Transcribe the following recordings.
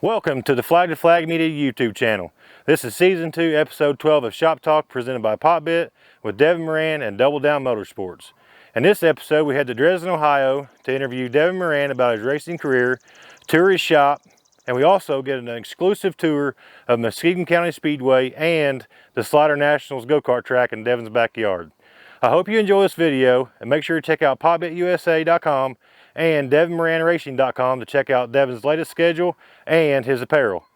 Welcome to the Flag to Flag Media YouTube channel. This is Season 2, Episode 12 of Shop Talk presented by Popbit with Devin Moran and Double Down Motorsports. In this episode, we head to Dresden, Ohio to interview Devin Moran about his racing career, tour his shop, and we also get an exclusive tour of Muskingum County Speedway and the Slider Nationals Go Kart track in Devin's backyard. I hope you enjoy this video, and make sure to check out popbitusa.com and devinmoranracing.com to check out Devin's latest schedule and his apparel.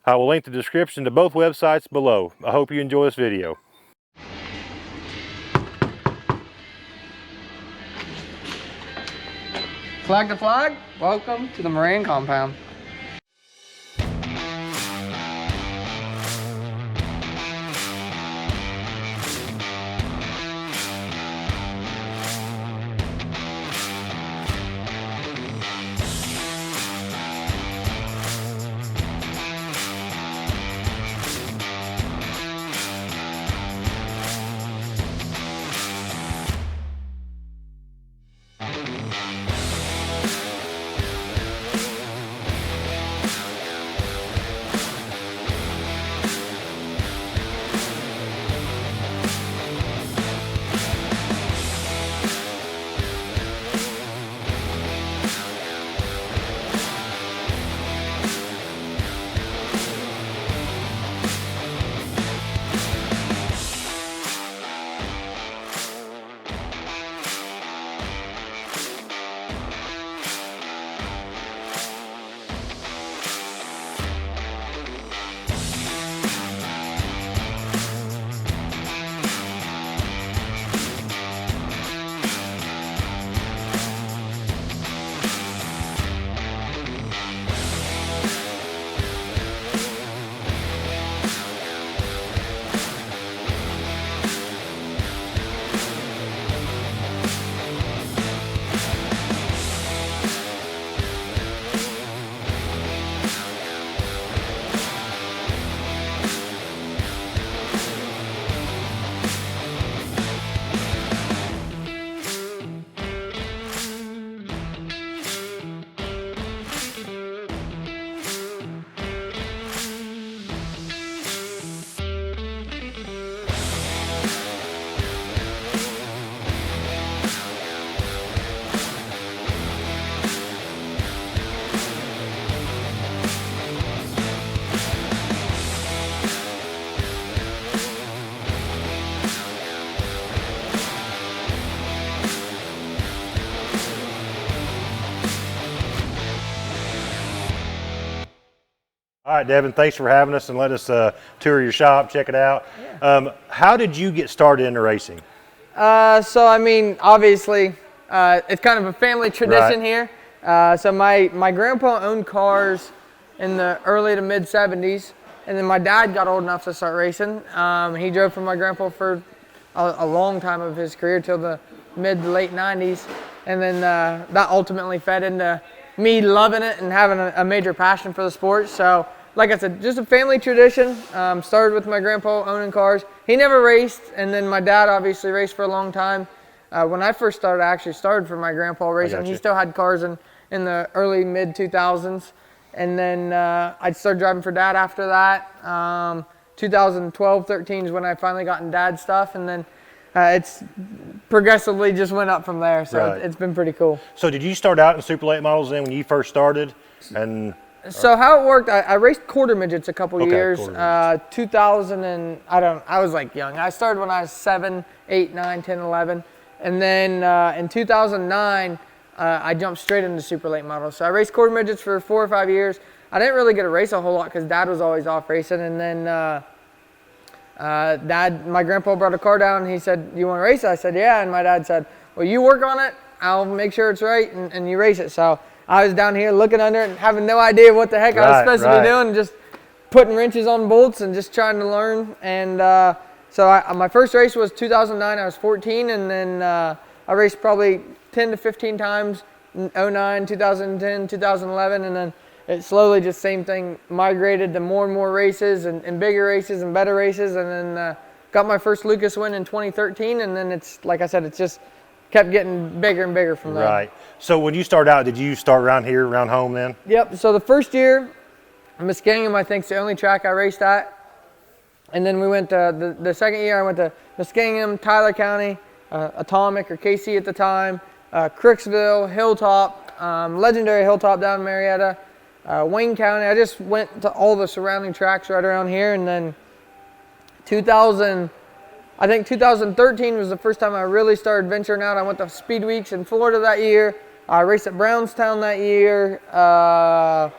I will link the description to both websites below. I hope you enjoy this video. Flag to flag, welcome to the Moran compound. All right, Devin, thanks for having us and let us tour your shop, check it out. Yeah. How did you get started into racing? Obviously, it's kind of a family tradition Right. here. So my grandpa owned cars in the early to mid 70s, and then my dad got old enough to start racing. He drove for my grandpa for a long time of his career till the mid to late 90s, and then that ultimately fed into me loving it and having a major passion for the sport. So, like I said, just a family tradition. Started with my grandpa owning cars. He never raced, and then my dad obviously raced for a long time. When I first started, I actually started for my grandpa racing. He still had cars in the early mid 2000s, and then I started driving for dad after that. 2012-13 is when I finally got in dad's stuff, and then it's progressively just went up from there. So Right. it's been pretty cool. So did you start out in super late models then when you first started? And So how it worked, I raced quarter midgets a couple years. quarter midgets. 2000 and I was like young. I started when I was 7, 8, 9, 10, 11. And then in 2009, I jumped straight into super late models. So I raced quarter midgets for 4 or 5 years. I didn't really get to race a whole lot because dad was always off racing. And then my grandpa brought a car down and he said, "You want to race it?" I said, "Yeah." And my dad said, "Well, you work on it. I'll make sure it's right and you race it." So I was down here looking under it and having no idea what the heck I was supposed to be doing, just putting wrenches on bolts and just trying to learn. And so my first race was 2009. I was 14, and then I raced probably 10 to 15 times, 09, 2010, 2011, and then it slowly just same thing, migrated to more and more races and bigger races and better races, and then got my first Lucas win in 2013, and then it's, like I said, it's just kept getting bigger and bigger from there. Right. So when you started out, did you start around here, around home then? Yep. So the first year, Muskingum, I think, is the only track I raced at. And then we went to, the second year I went to Muskingum, Tyler County, Atomic or KC at the time, Cricksville, Hilltop, legendary Hilltop down in Marietta, Wayne County. I just went to all the surrounding tracks right around here. And then 2013 was the first time I really started venturing out. I went to Speed Weeks in Florida that year. I raced at Brownstown that year. I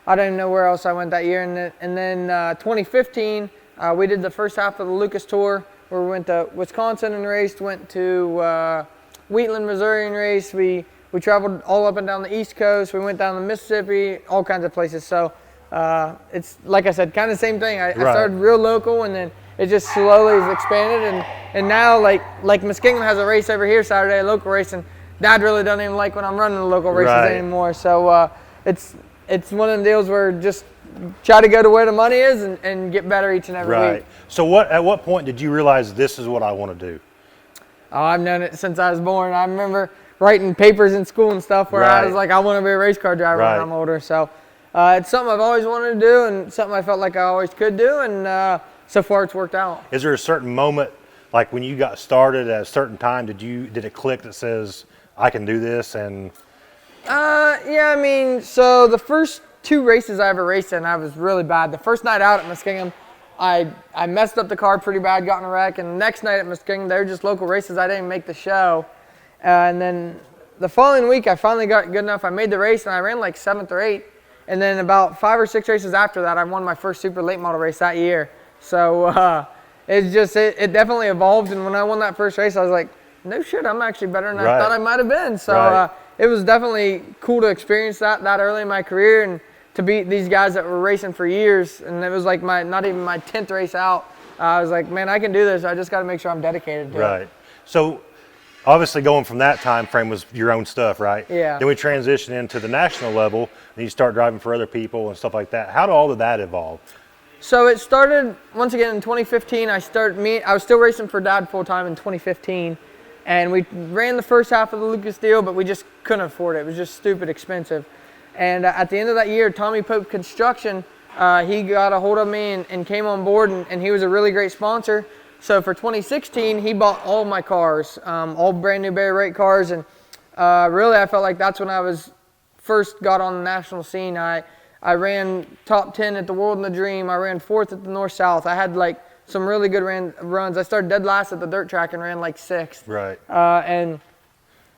don't even know where else I went that year. And then 2015, we did the first half of the Lucas Tour, where we went to Wisconsin and raced, went to Wheatland, Missouri and raced. We traveled all up and down the East Coast. We went down to Mississippi, all kinds of places. So it's, like I said, kind of the same thing. I started real local, and then it just slowly has expanded. And now, like Muskingum has a race over here Saturday, a local race, and Dad really doesn't even like when I'm running the local races anymore. So it's one of them deals where just try to go to where the money is and get better each and every week. So at what point did you realize this is what I want to do? Oh, I've known it since I was born. I remember writing papers in school and stuff where I was like, I want to be a race car driver when I'm older. So it's something I've always wanted to do, and something I felt like I always could do, and so far it's worked out. Is there a certain moment, like when you got started at a certain time, did it click that says, I can do this? And yeah, I mean, so the first 2 races I ever raced in, I was really bad. The first night out at Muskingum, I messed up the car pretty bad, got in a wreck, and the next night at Muskingum, they were just local races. I didn't make the show. And then the following week, I finally got good enough. I made the race, and I ran like 7th or 8th. And then about 5 or 6 races after that, I won my first super late model race that year. So it definitely evolved. And when I won that first race, I was like, no shit, I'm actually better than I thought I might have been. So it was definitely cool to experience that early in my career and to beat these guys that were racing for years. And it was like not even my 10th race out. I was like, man, I can do this. I just got to make sure I'm dedicated to it. Right. So obviously going from that time frame was your own stuff, right? Yeah. Then we transition into the national level, and you start driving for other people and stuff like that. How did all of that evolve? So it started, once again, in 2015. I was still racing for Dad full-time in 2015. And we ran the first half of the Lucas deal, but we just couldn't afford it. It was just stupid expensive. And at the end of that year, Tommy Pope Construction, he got a hold of me and came on board, and he was a really great sponsor. So for 2016, he bought all my cars, all brand new Barry Wright cars. And really, I felt like that's when I first got on the national scene. I ran top 10 at the World and the Dream. I ran 4th at the North-South. I had like some really good runs. I started dead last at the dirt track and ran like 6th. Right. And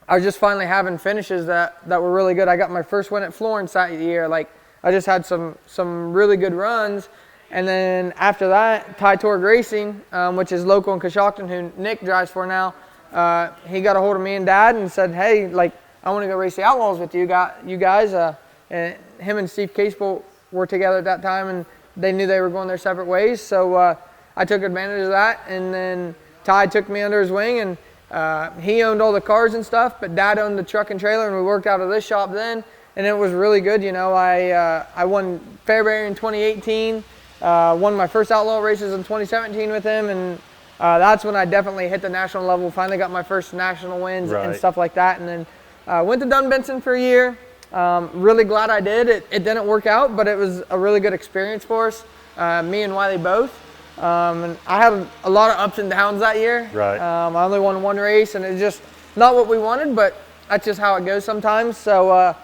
I was just finally having finishes that were really good. I got my first win at Florence that year. Like, I just had some really good runs. And then after that, Ty Torg Racing, which is local in Coshocton, who Nick drives for now, he got a hold of me and Dad and said, hey, like, I want to go race the Outlaws with you guys. And him and Steve Casebolt were together at that time, and they knew they were going their separate ways. So I took advantage of that, and then Ty took me under his wing, and he owned all the cars and stuff, but Dad owned the truck and trailer, and we worked out of this shop then, and it was really good. You know, I won Fairbury in 2018, won my first Outlaw races in 2017 with him, and that's when I definitely hit the national level, finally got my first national wins and stuff like that. And then went to Dunn Benson for a year. Really glad I did. It didn't work out, but it was a really good experience for us, me and Wiley both. And I had a lot of ups and downs that year. Right. I only won 1 race, and it's just not what we wanted, but that's just how it goes sometimes. So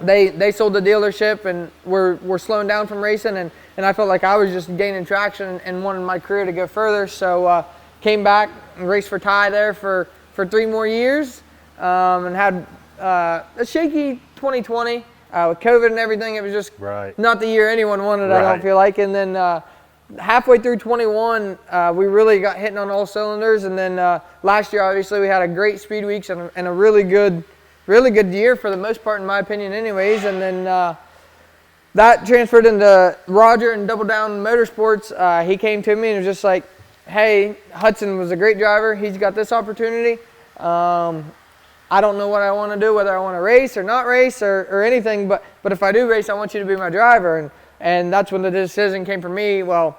they sold the dealership, and we're slowing down from racing, and I felt like I was just gaining traction and wanted my career to go further. So came back and raced for Ty there for 3 more years, and had a shaky 2020 with COVID and everything. It was just not the year anyone wanted, I don't feel like. And then halfway through 21, we really got hitting on all cylinders. And then last year, obviously, we had a great speed weeks and a really good year for the most part, in my opinion anyways. And then that transferred into Roger and Double Down Motorsports. He came to me and was just like, hey, Hudson was a great driver. He's got this opportunity. I don't know what I want to do, whether I want to race or not race or anything, but if I do race, I want you to be my driver. And that's when the decision came for me. Well,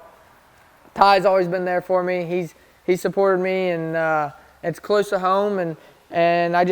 Ty's always been there for me. He's supported me, and it's close to home. And I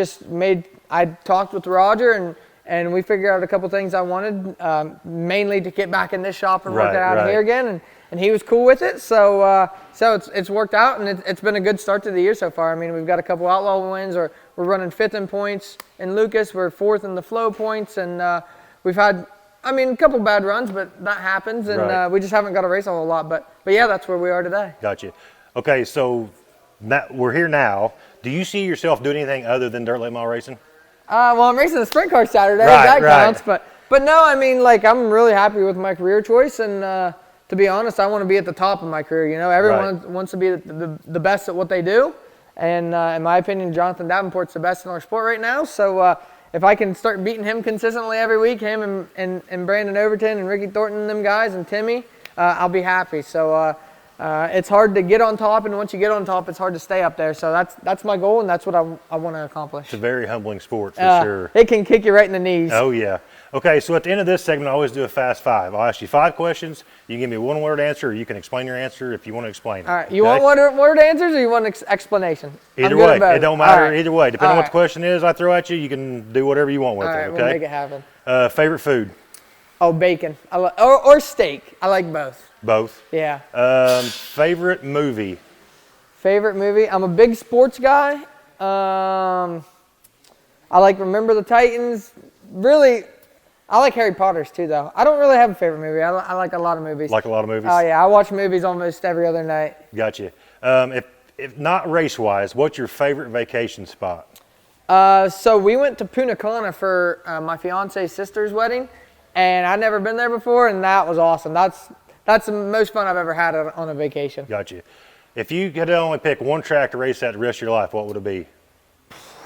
talked with Roger, and we figured out a couple things I wanted, mainly to get back in this shop and work it out here again, and he was cool with it. So it's worked out, and it's been a good start to the year so far. I mean, we've got a couple outlaw wins, or we're running 5th in points in Lucas. We're 4th in the flow points, and we've had, I mean, a couple bad runs, but that happens, and we just haven't got a race a whole lot. But yeah, that's where we are today. Gotcha. Okay, so we're here now. Do you see yourself doing anything other than dirt late model racing? Well, I'm racing a sprint car Saturday. That counts. But no, I mean, like, I'm really happy with my career choice, and to be honest, I want to be at the top of my career. You know, everyone wants to be the best at what they do, and in my opinion, Jonathan Davenport's the best in our sport right now. So if I can start beating him consistently every week, him and Brandon Overton and Ricky Thornton, them guys, and Timmy, I'll be happy. So it's hard to get on top, and once you get on top, it's hard to stay up there. So that's my goal, and that's what I want to accomplish. It's a very humbling sport, for sure. It can kick you right in the knees. Oh, yeah. Okay, so at the end of this segment, I always do a fast 5. I'll ask you 5 questions. You can give me a one-word answer, or you can explain your answer if you want to explain it. All right. You want one-word answers, or you want explanation? Either way. It don't matter either way. Depending on what the question is I throw at you, you can do whatever you want with it, okay? We'll make it happen. Favorite food? Oh, bacon. Or steak. I like both. Both? Yeah. Favorite movie? Favorite movie? I'm a big sports guy. I like Remember the Titans. Really, I like Harry Potter's too, though. I don't really have a favorite movie. I like a lot of movies. Like a lot of movies? Oh, yeah. I watch movies almost every other night. Gotcha. If not race-wise, what's your favorite vacation spot? So we went to Punta Cana for my fiance's sister's wedding, and I'd never been there before, and that was awesome. That's the most fun I've ever had on a vacation. Gotcha. If you could only pick one track to race at the rest of your life, what would it be?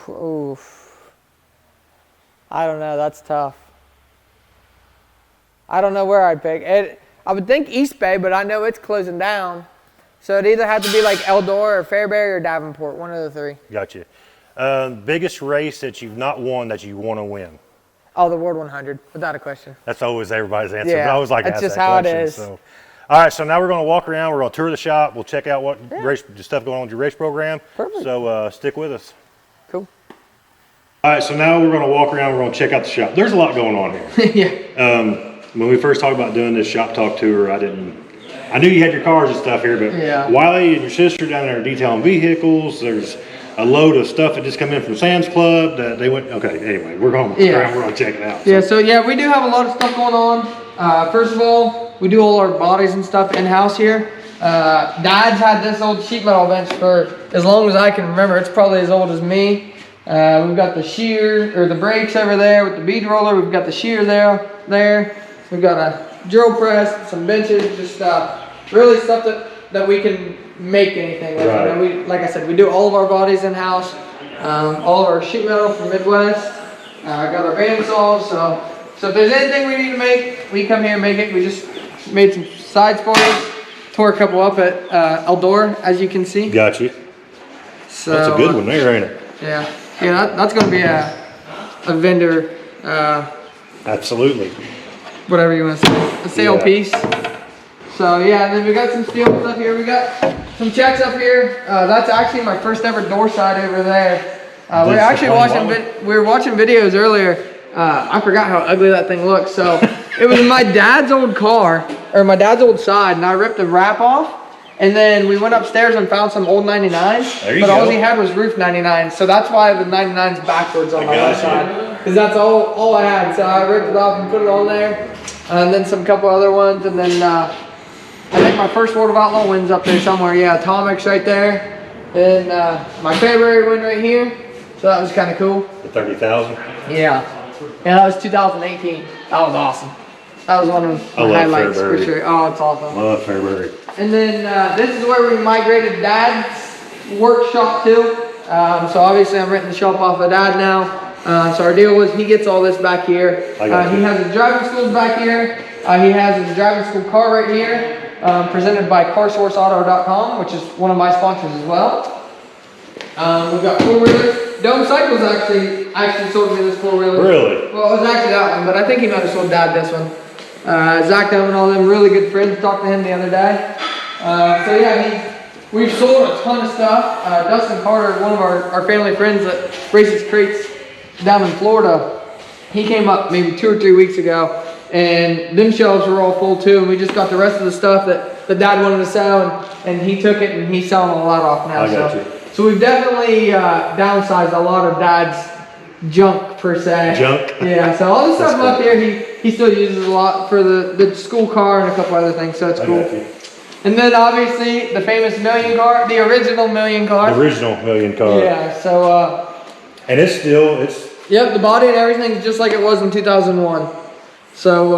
Oof. I don't know. That's tough. I don't know where I'd pick it. I would think East Bay, but I know it's closing down. So it'd either have to be like Eldor or Fairbury or Davenport, one of the 3. Gotcha. Biggest race that you've not won that you want to win? Oh, the World 100, without a question. That's always everybody's answer. Yeah, but I always like that's ask just that how question, it is. So. All right, so now we're going to walk around. We're going to tour the shop. We'll check out what race stuff going on with your race program. Perfect. So stick with us. Cool. All right, so now we're going to walk around. We're going to check out the shop. There's a lot going on here. Yeah. When we first talked about doing this shop talk tour, I knew you had your cars and stuff here, but yeah. Wiley and your sister down there are detailing vehicles. There's a load of stuff that just come in from Sam's Club that they went, okay, anyway, we're going to check it out. Yeah, so yeah, we do have a lot of stuff going on. First of all, we do all our bodies and stuff in-house here. Dad's had this old sheet metal bench for as long as I can remember. It's probably as old as me. We've got the shear, or the brakes over there with the bead roller. We've got the shear there. We've got a drill press, some benches, just really stuff that we can make anything with. Right. You know, like I said, we do all of our bodies in-house, all of our sheet metal from Midwest. Got our bandsaws, so if there's anything we need to make, we come here and make it. We just made some side spoilers, tore a couple up at Eldor, as you can see. Got you. So, that's a good one there, ain't it? Yeah, that's going to be a vendor. Absolutely. Whatever you want to say, a sale piece. So yeah, and then we got some steel stuff here. We got some checks up here. That's actually my first ever door side over there. We're actually watching videos earlier. I forgot how ugly that thing looks. So it was my dad's old car, or my dad's old side, and I ripped the wrap off. And then we went upstairs and found some old 99s, but all he had was roof 99s. So that's why the 99's backwards on my left side, because that's all I had. So I ripped it off and put it on there, and then some couple other ones, and then I think my first World of Outlaw win's up there somewhere. Yeah, Atomics right there, and my February win right here. So that was kind of cool. The 30,000. Yeah, that was 2018. That was awesome. That was one of my highlights for sure. Oh, it's awesome. Love February. And then this is where we migrated Dad's workshop to. So obviously I'm renting the shop off of Dad now. So our deal was he gets all this back here. He has his driving schools back here. He has his driving school car right here, presented by CarSourceAuto.com, which is one of my sponsors as well. We've got 4-wheelers. Dome Cycles actually sold me this 4-wheeler. Really? Well, it was actually that one, but I think he might have sold Dad this one. Zach Dome and all them really good friends. Talked to him the other day. So yeah, we've sold a ton of stuff. Dustin Carter, one of our family friends that races crates down in Florida, he came up maybe 2 or 3 weeks ago, and them shelves were all full too, and we just got the rest of the stuff that Dad wanted to sell, and he took it and he's selling a lot off now. I got you. So we've definitely downsized a lot of Dad's junk per se. Junk? Yeah, so all the stuff up here he still uses a lot for the school car and a couple other things, so it's cool. And then obviously the famous million car, the original million car. The original million car. Yeah, so and it's yep, the body and everything is just like it was in 2001. So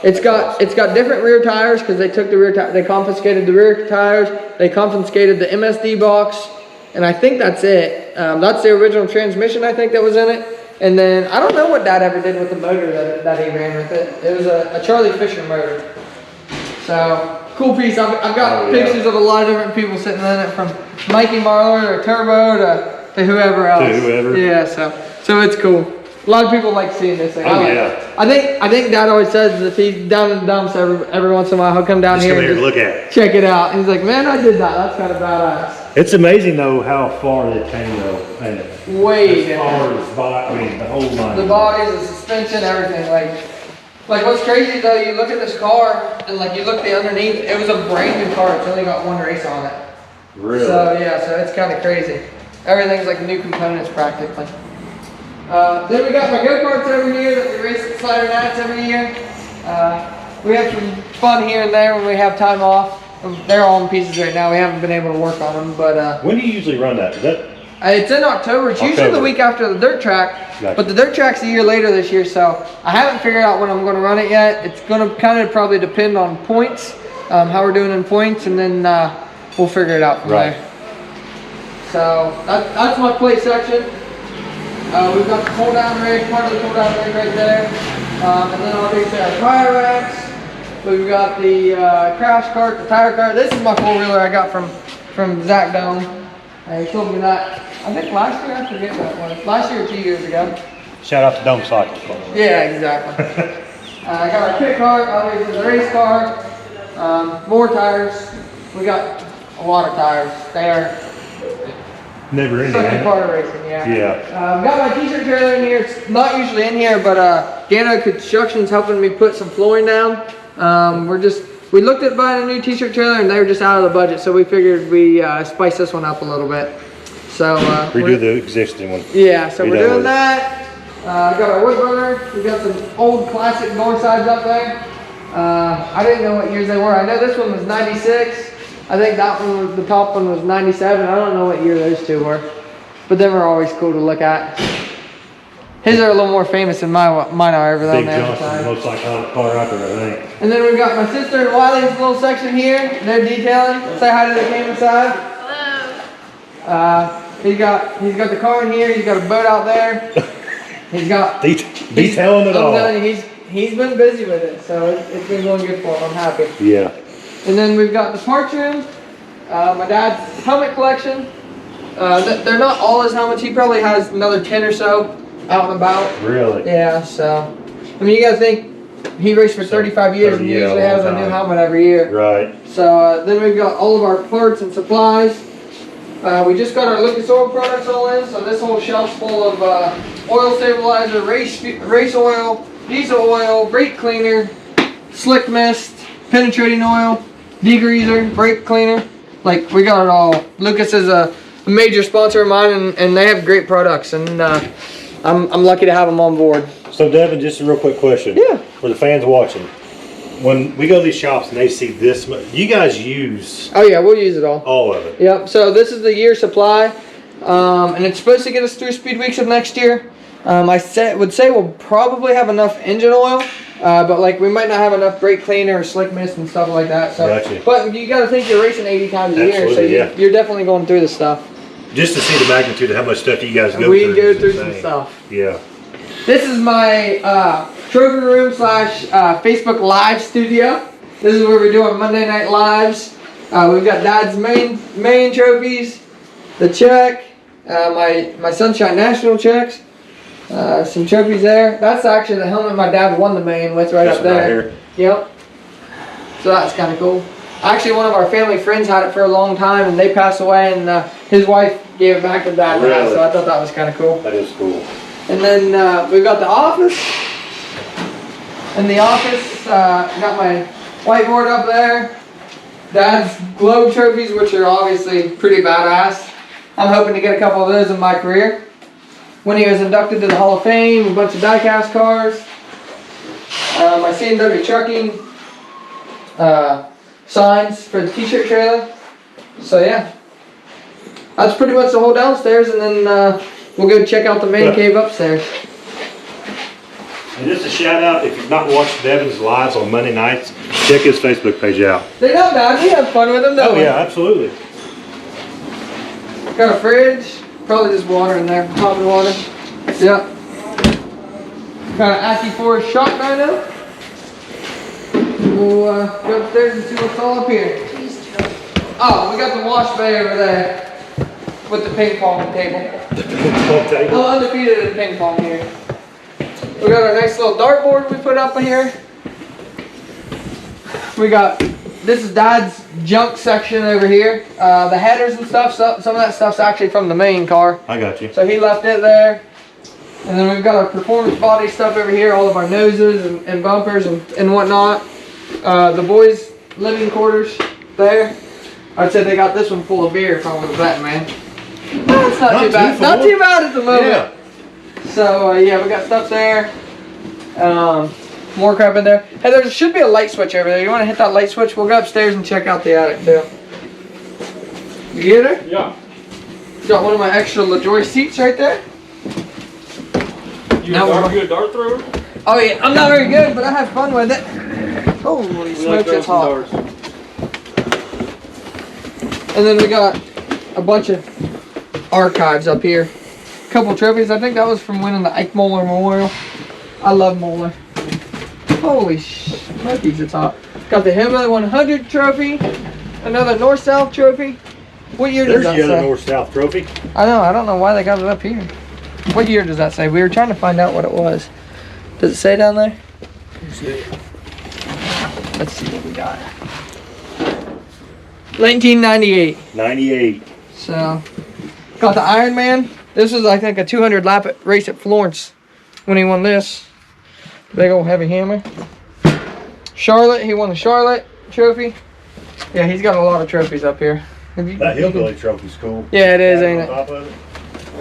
it's got different rear tires because they took the rear they confiscated the rear tires, they confiscated the MSD box, and I think that's it. That's the original transmission I think that was in it. And then I don't know what Dad ever did with the motor that he ran with it. It was a Charlie Fisher motor. So cool piece. I've got pictures of a lot of different people sitting in it, from Mikey Marler to Turbo to whoever else. To whoever. Yeah. So it's cool. A lot of people like seeing this thing. Oh yeah. I think Dad always says if he's down in the dumps every once in a while, he'll come down just here come and look at it. Check it out. He's like, man, I did that. That's kind of badass. It's amazing though how far they came though. And way as far as the whole line. The bodies, the suspension, everything. Like what's crazy though, you look at this car and like you look the underneath, it was a brand new car. It's only got one race on it. Really? So yeah, so it's kind of crazy. Everything's like new components practically. Then we got my go-karts over here that we race at Slider Nats every year. We have some fun here and there when we have time off. They're all in pieces right now. We haven't been able to work on them, but when do you usually run that? Is that? It's in October. It's usually the week after the dirt track, Gotcha. But the dirt track's a year later this year, so I haven't figured out when I'm going to run it yet. It's going to kind of probably depend on points, how we're doing in points, and then we'll figure it out from there. So that's my plate section. We've got the pull-down rig, part of the pull-down rig right there, and then obviously our tire racks. We've got the crash cart, the tire cart. This is my four-wheeler I got from Zach Dome. He told me that, I think last year, I forget what it was. Last year or 2 years ago. Shout out to Dome Cycle. Yeah, exactly. I got our pit cart, obviously the race car, more tires. We got a lot of tires. They are never ending. second part of racing, yeah. Yeah. Got my t-shirt trailer in here. It's not usually in here, but Gano Construction's helping me put some flooring down. We looked at buying a new t-shirt trailer and they were just out of the budget, so we figured we spice this one up a little bit. So redo the existing one. Yeah, so we're doing that. Got our wood burner. We got some old classic door sides up there. I didn't know what years they were. I know this one was 96. I think that one, the top one, was 97. I don't know what year those two were, but they were always cool to look at. His are a little more famous than mine are over there. Big Johnson, most iconic car out there, I think. And then we've got my sister and Wiley's little section here. They're detailing. Say hi to the came inside. Hello. He's got the car in here. He's got a boat out there. He's got detailing it all. I'm telling you, he's been busy with it, so it's been going good for him. I'm happy. Yeah. And then we've got the parts room. My dad's helmet collection. They're not all his helmets. He probably has another 10 or so out and about. Really? Yeah, so, I mean, you gotta think, he raced for 35 years and he usually has a new helmet every year. Right. So, then we've got all of our parts and supplies. We just got our Lucas Oil products all in, so this whole shelf's full of oil stabilizer, race oil, diesel oil, brake cleaner, slick mist, penetrating oil, degreaser, brake cleaner. Like, we got it all. Lucas is a major sponsor of mine, and they have great products, and I'm lucky to have them on board. So Devin, just a real quick question. Yeah. For the fans watching, when we go to these shops and they see this, you guys use Oh yeah, we'll use it all of it. Yep. So this is the year supply, and it's supposed to get us through Speed Weeks of next year. I would say we'll probably have enough engine oil, but like we might not have enough brake cleaner or slick mist and stuff like that. So, Gotcha. But you got to think you're racing 80 times a year, so you're definitely going through the stuff. Just to see the magnitude of how much stuff you guys go through. We go through some stuff. Yeah. This is my trophy room / Facebook Live studio. This is where we do our Monday night lives. We've got Dad's main trophies, the check, my Sunshine National checks, some trophies there. That's actually the helmet my dad won the main with right up there. Right here. Yep. So that's kind of cool. Actually, one of our family friends had it for a long time, and they passed away, and his wife gave it back to Dad. Really? So I thought that was kind of cool. That is cool. And then we've got the office. In the office, got my whiteboard up there. Dad's globe trophies, which are obviously pretty badass. I'm hoping to get a couple of those in my career. When he was inducted to the Hall of Fame, a bunch of diecast cars. My C&W trucking signs for the t-shirt trailer. So yeah, that's pretty much the whole downstairs, and then we'll go check out the main cave upstairs. And just a shout out, if you've not watched Devin's lives on Monday nights, check his Facebook page out. They're not bad. We have fun with them, don't we? Oh yeah, absolutely. Got a fridge. Probably just water in there. Popping water. Yep. Got an Aki Forest shot dyno. We'll go upstairs and see what's all up here. Oh, we got the wash bay over there with the ping pong table. I'm undefeated in ping pong here. We got our nice little dartboard we put up here. We got, this is Dad's junk section over here. The headers and stuff, some of that stuff's actually from the main car. I got you. So he left it there. And then we've got our performance body stuff over here, all of our noses and bumpers and whatnot. The boys' living quarters there. I'd say they got this one full of beer if I was betting, man. Well, it's not too bad. Not too bad at the moment. Yeah. So yeah, we got stuff there. More crap in there. Hey, there should be a light switch over there. You want to hit that light switch? We'll go upstairs and check out the attic too. You get it? Yeah. Got one of my extra LaJoy seats right there. You a dart thrower? Oh yeah, I'm not very good, but I have fun with it. Holy smokes, it's hot. And then we got a bunch of archives up here. A couple trophies. I think that was from winning the Ike Moeller Memorial. I love Moeller. Holy smokies, it's hot. Got the Himla 100 trophy. Another North-South trophy. What year does that say? There's the other North-South trophy. I know, I don't know why they got it up here. What year does that say? We were trying to find out what it was. Does it say down there? Let's see what we got. 1998. 98. So, got the Iron Man. This was, I think, a 200 lap race at Florence when he won this. Big old heavy hammer. Charlotte, he won the Charlotte trophy. Yeah, he's got a lot of trophies up here. That hillbilly trophy's cool. Yeah, it is, ain't it? On top of it.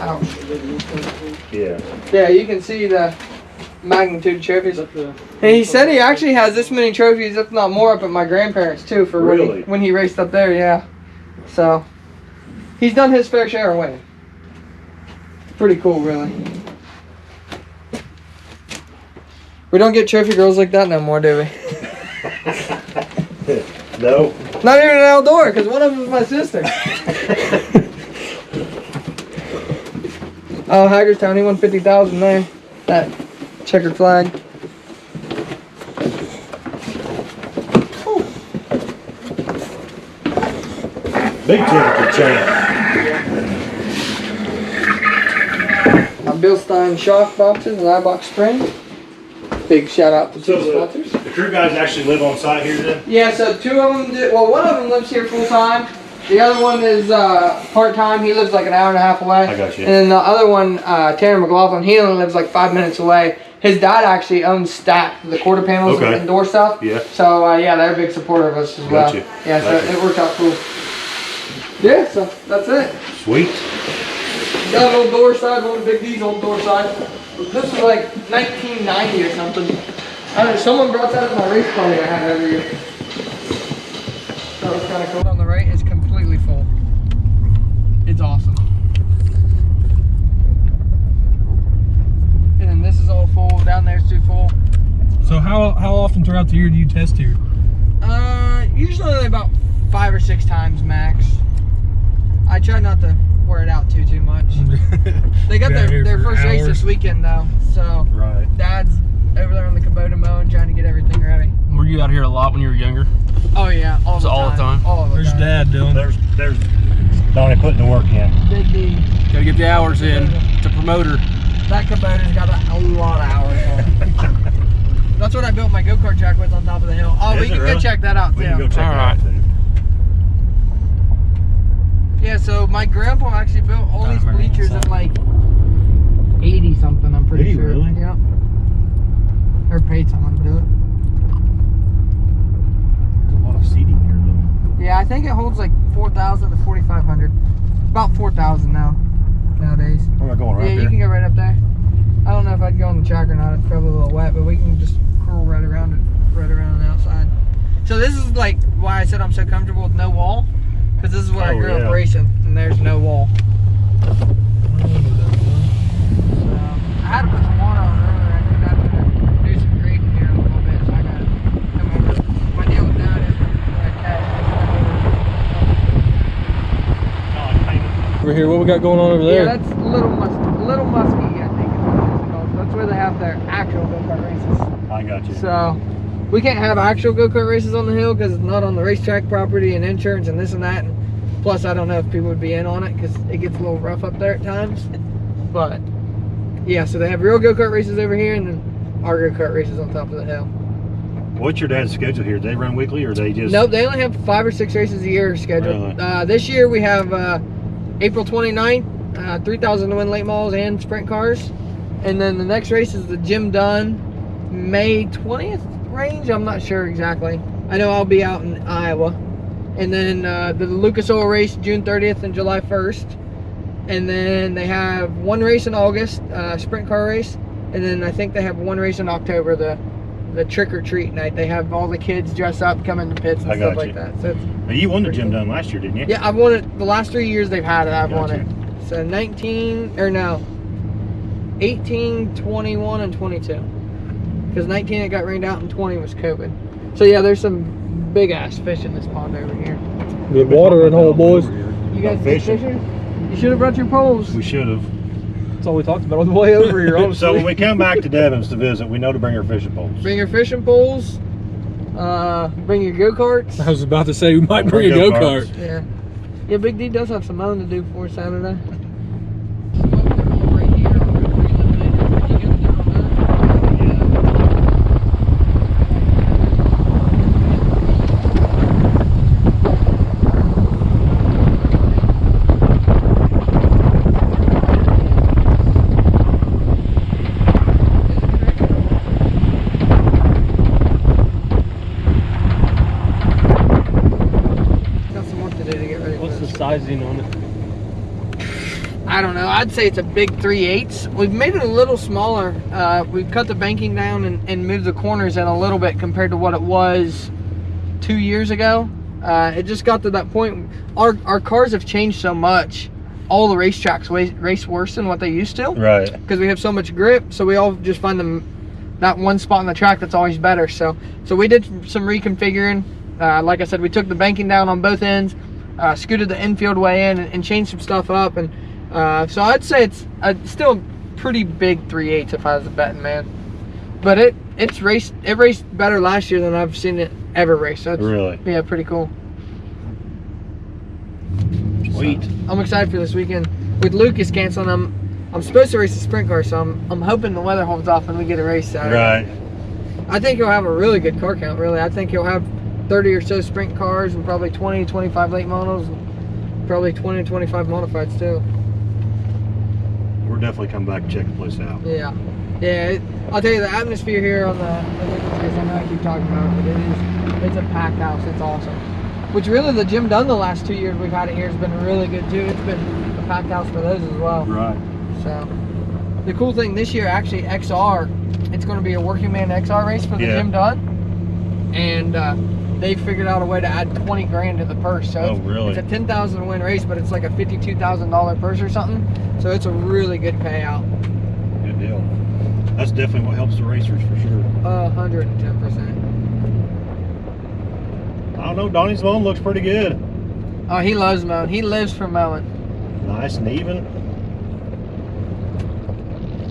Ouch. Yeah. Yeah, you can see the magnitude of trophies. And he said he actually has this many trophies, if not more, up at my grandparents too for Really? when he raced up there. Yeah. So he's done his fair share of winning. Pretty cool, really. We don't get trophy girls like that no more, do we? No. Not even an outdoor, because one of them is my sister. Oh, Hagerstown, he won 50,000 there. That checkered flag. Big temperature change. My Bill Stein shock boxes and iBox spring. Big shout out to two sponsors. The crew guys actually live on site here then? Yeah, so two of them do, well, one of them lives here full time. The other one is part time. He lives like an hour and a half away. I got you. And then the other one, Tanner McLaughlin, he only lives like 5 minutes away. His dad actually owns Stack, the quarter panels and door stuff. Yeah. So yeah, they're a big supporter of us as well. Gotcha. Yeah, so it worked out cool. Yeah, so that's it. Sweet. Got an old door side, one of Big D's old door side. This was like 1990 or something. I don't know, someone brought that at my race party I had every year. That was kind of cool. On the right is completely full. It's awesome. And then this is all full. Down there's too full. So how often throughout the year do you test here? Usually about 5 or 6 times max. I try not to wear it out too much. They got their first race this weekend though, so Dad's over there on the Kubota mowing, trying to get everything ready. Were you out here a lot when you were younger? Oh yeah, all the time. All the There's time. Dad, Dylan. There's Donnie putting the work in. Big D. Gotta get the hours in. It's a promoter. That Kubota's got a lot of hours on it. That's what I built my go-kart track with on top of the hill. Oh, we can go check that out too. We can go check that out too. Yeah, so my grandpa actually built all these bleachers in like 80 something, I'm pretty 80, sure. really? Yep. Or paid someone to do it. There's a lot of seating here, though. Yeah, I think it holds like 4,000 to 4,500. About 4,000 nowadays. We're not going right Yeah, there. you can go right up there. I don't know if I'd go on the track or not. It's probably a little wet, but we can just curl right around it, right around the outside. So this is like why I said I'm so comfortable with no wall, because this is where I grew up racing, and there's no wall. So I had to put some water on earlier. I think I do some grading here in a little bit, so I gotta come over. My deal with that is Over here, what we got going on over there? yeah, that's Little Muskie, I think is what it's called. That's where they have their actual go-kart races. I got you. So we can't have actual go-kart races on the hill because it's not on the racetrack property and insurance and this and that. And plus, I don't know if people would be in on it because it gets a little rough up there at times. But yeah, so they have real go-kart races over here and then our go-kart races on top of the hill. What's your dad's schedule here? Do they run weekly or they just... Nope, they only have 5 or 6 races a year scheduled. Really? This year we have April 29th, 3,000 to win late models and sprint cars. And then the next race is the Jim Dunn May 20th range. I'm not sure exactly. I know I'll be out in Iowa. And then the Lucas Oil race June 30th and July 1st. And then they have one race in August, sprint car race. And then I think they have one race in October, the trick or treat night. They have all the kids dress up, come in the pits and stuff like that. So it's You won the Jim Dunn last year, didn't you? yeah, I've won it the last 3 years they've had it. I've won Gotcha. it. So 18, 21, and 22. Because 19 it got rained out and 20 was COVID. So yeah, there's some big ass fish in this pond over here. Good water in hole, boys. You guys fishing? fishing? You should have brought your poles. We should have. That's all we talked about on the way over here, honestly. So when we come back to Devon's to visit, we know to bring our fishing poles. Bring your fishing poles. Bring your go-karts. I was about to say we might bring a Go-karts. go-kart. Yeah. Yeah, Big D does have some mowing to do for Saturday. Sizing on it? I don't know. I'd say it's a big 3/8. We've made it a little smaller. We've cut the banking down and moved the corners in a little bit compared to what it was 2 years ago. It just got to that point. Our cars have changed so much. All the racetracks race worse than what they used to. Right. Because we have so much grip, so we all just find that one spot on the track that's always better. So we did some reconfiguring. Like I said, we took the banking down on both ends. Scooted the infield way in and changed some stuff up, and so I'd say it's still a pretty big 3/8 if I was a betting man. But it raced better last year than I've seen it ever race. So it's, Really? Yeah, pretty cool. Sweet. So, I'm excited for this weekend. With Lucas canceling, I'm supposed to race the sprint car, so I'm hoping the weather holds off and we get a race Saturday. Right. I think he'll have a really good car count. Really, I think he'll have 30 or so sprint cars and probably 20, 25 late models, and probably 20 to 25 modifieds too. We're definitely coming back and check the place out. Yeah. Yeah, I'll tell you, the atmosphere here on the Lucas race, I know I keep talking about it, but it's a packed house. It's awesome. Which really, the Jim Dunn the last 2 years we've had it here has been really good too. It's been a packed house for those as well. Right. So the cool thing this year, actually XR, it's going to be a working man XR race for the Jim Dunn. And they figured out a way to add 20 grand to the purse. So really? It's a 10,000 win race, but it's like a $52,000 purse or something. So it's a really good payout. Good deal. That's definitely what helps the racers for sure. 110%. I don't know, Donnie's mowing looks pretty good. Oh, he loves mowing. He lives for mowing. Nice and even.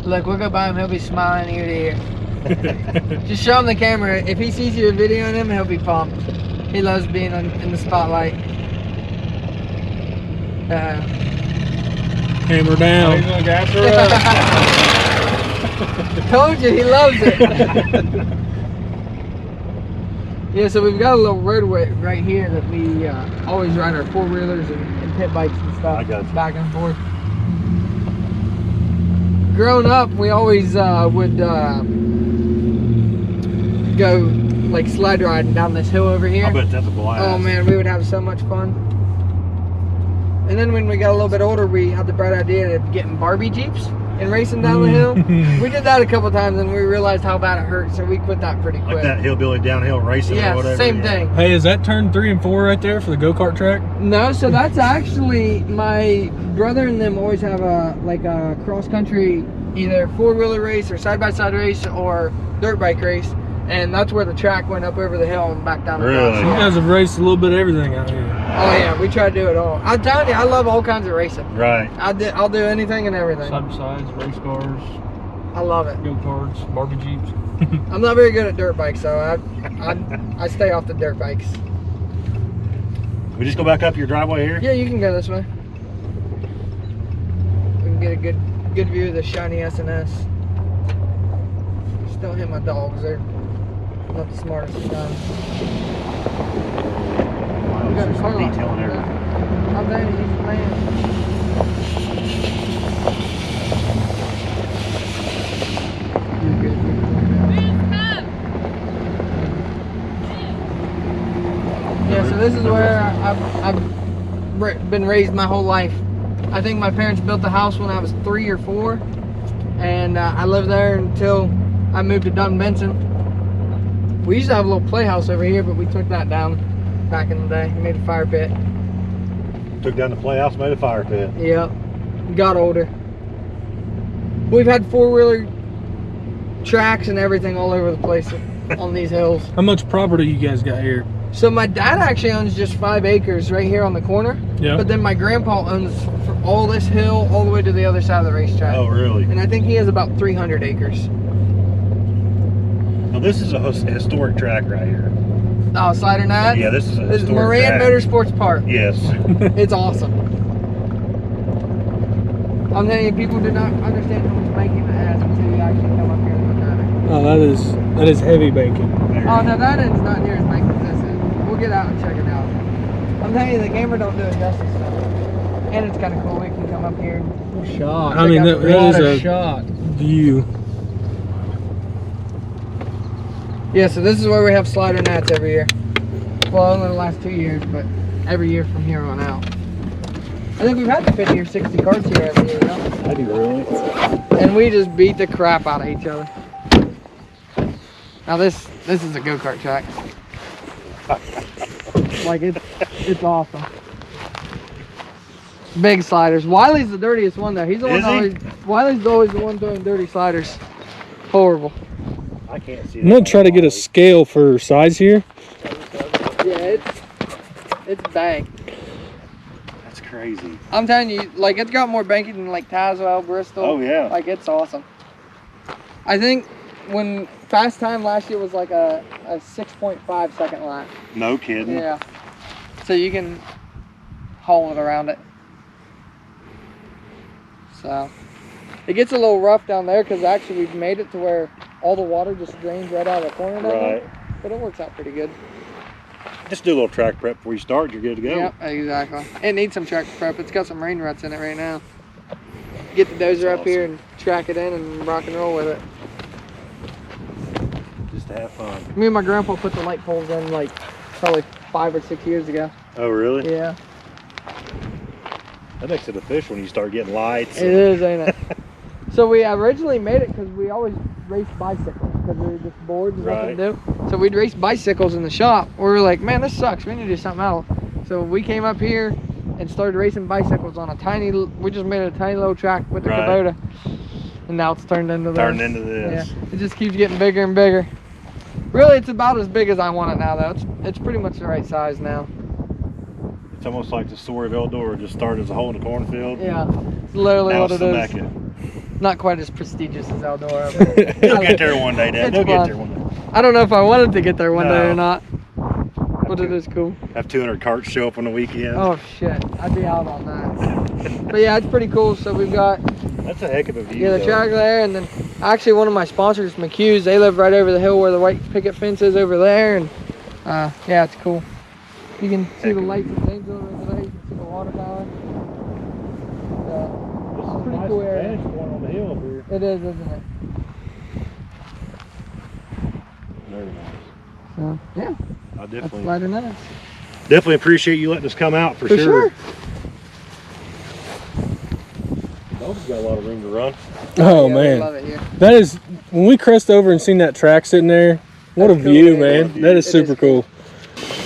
Look, we'll go by him. He'll be smiling ear to ear. Just show him the camera. If he sees you videoing him, he'll be pumped. He loves being in the spotlight. Hammer down. He's gonna gas her up. Told you, he loves it. Yeah, so we've got a little roadway right here that we always ride our four-wheelers and pit bikes and stuff. I got you. Back and forth. growing up, we always would go like sled riding down this hill over here. I bet that's a blast. Oh man, we would have so much fun. And then when we got a little bit older, we had the bright idea of getting Barbie Jeeps and racing down the hill. We did that a couple times and we realized how bad it hurt, so we quit that pretty quick. Like that hillbilly downhill racing or whatever. Yeah, same thing. Hey, is that turn 3 and 4 right there for the go-kart track? No, so that's actually, my brother and them always have a cross-country, either four-wheeler race or side-by-side race or dirt bike race. And that's where the track went up over the hill and back down the hill. You guys have raced a little bit of everything out here. Oh yeah, we try to do it all. I'm telling you, I love all kinds of racing. Right. I'll do anything and everything. Side-by-sides, race cars, I love it. go-karts, Barbie Jeeps. I'm not very good at dirt bikes, so I stay off the dirt bikes. We just go back up your driveway here? Yeah, you can go this way. We can get a good view of the shiny SNS. Just don't hit my dogs. They're not the smartest of guys. Wow, We got there's a car some lot. detail in everything. How bad he's the man. You're good. Yeah, so this is where I've been raised my whole life. I think my parents built the house when I was 3 or 4, and I lived there until I moved to Dunn-Benson. We used to have a little playhouse over here, but we took that down back in the day. We made a fire pit. Took down the playhouse, made a fire pit. Yep. Got older. We've had four-wheeler tracks and everything all over the place on these hills. How much property you guys got here? So my dad actually owns just 5 acres right here on the corner. Yeah. But then my grandpa owns all this hill all the way to the other side of the racetrack. Oh, really? And I think he has about 300 acres. Now, this is a historic track right here. Oh, Slider Nat? Yeah, this is a This is historic Moran track. Motorsports Park. Yes. It's awesome. I'm telling you, people do not understand how much banking it has until you actually come up here and look at it. Oh, that is heavy banking. Oh, no, that end's not near as banking as this is. We'll get out and check it out. I'm telling you, the camera don't do it justice though. And it's kind of cool. We can come up here and Shot. I mean, that is a shot. view. Yeah, so this is where we have Slider Nats every year. Well, only the last 2 years, but every year from here on out. I think we've had 50 or 60 carts here every year, you know? Maybe really. And we just beat the crap out of each other. Now this is a go-kart track. Like it's awesome. Big sliders. Wiley's the dirtiest one though. He's the one always. Wiley's always the one doing dirty sliders. Horrible. I can't see that. I'm gonna try to get a scale for size here. Yeah, it's bank. That's crazy. I'm telling you, like it's got more banking than like Tazewell, Bristol. Oh, yeah. Like it's awesome. I think when fast time last year was like a 6.5 second lap. No kidding. Yeah. So you can haul it around it. So it gets a little rough down there because actually we've made it to where all the water just drains right out of the corner down there. But it works out pretty good. Just do a little track prep before you start. You're good to go. Yep, exactly. It needs some track prep. It's got some rain ruts in it right now. Get the dozer up here and track it in and rock and roll with it. Just to have fun. Me and my grandpa put the light poles in like probably 5 or 6 years ago. Oh, really? Yeah. That makes it official when you start getting lights. It is, ain't it? So we originally made it because we always raced bicycles because we were just bored and nothing to do. So we'd race bicycles in the shop. We were like, man, this sucks. We need to do something else. So we came up here and started racing bicycles on a tiny, we just made a tiny little track with the Kubota. And now it's turned into this. Turned into this. Yeah, it just keeps getting bigger and bigger. Really, it's about as big as I want it now, though. It's pretty much the right size now. It's almost like the story of Eldora. Just started as a hole in the cornfield. Yeah, it's literally Now what it's it the is. Mecca. Not quite as prestigious as Eldora. You'll get there one day, Dad. It's You'll get fun. there one day. I don't know if I wanted to get there one day No. or not, but it is cool. Have 200 carts show up on the weekend. Oh shit, I'd be out on that. But yeah, it's pretty cool. So we've got That's a heck of a view. the though. track there, and then actually one of my sponsors, McHugh's, they live right over the hill where the white picket fence is over there, and yeah, it's cool. You can see the lights and things over there. You can see the water tower. This is pretty a nice cool area. vantage point on the hill up here. It is, isn't it? Very nice. So, yeah. I That's Slider Nationals. definitely appreciate you letting us come out for sure. Dog's got a lot of room to run. Oh yeah, man, love it here. that is when we crossed over and seen that track sitting there. What That's a cool, view, man. man! That is super cool.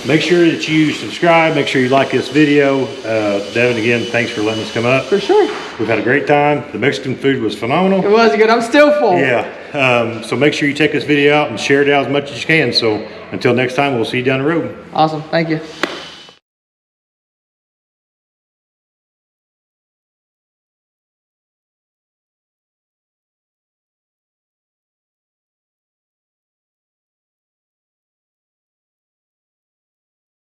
Make sure that you subscribe. Make sure you like this video. Devin, again, thanks for letting us come up. For sure. We've had a great time. The Mexican food was phenomenal. It was good. I'm still full. Yeah. So make sure you check this video out and share it out as much as you can. So until next time, we'll see you down the road. Awesome. Thank you.